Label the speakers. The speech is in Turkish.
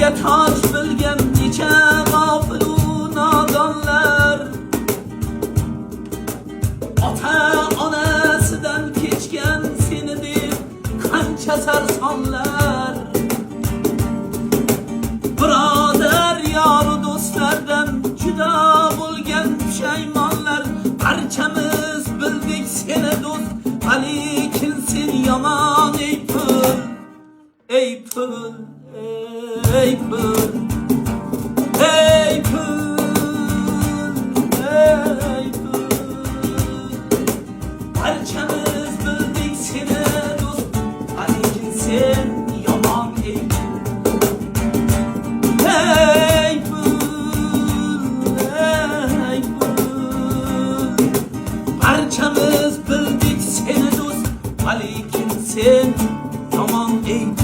Speaker 1: Elge taç bilgen nice gafil u nadanlar, ata onasidan kechgan seni deb qancha sarsonlar. Birodar yoru do'stlardan juda bo'lgan pushaymonlar, barchamiz bildik seni do'st, lekin sen yomon ey pul, ey pul, ey pul, ey pul, ey pul. Barchamiz bildik seni do'st, lekin sen yomon ey pul. Ey pul, ey pul. Barchamiz bildik seni do'st, lekin sen yomon ey pul.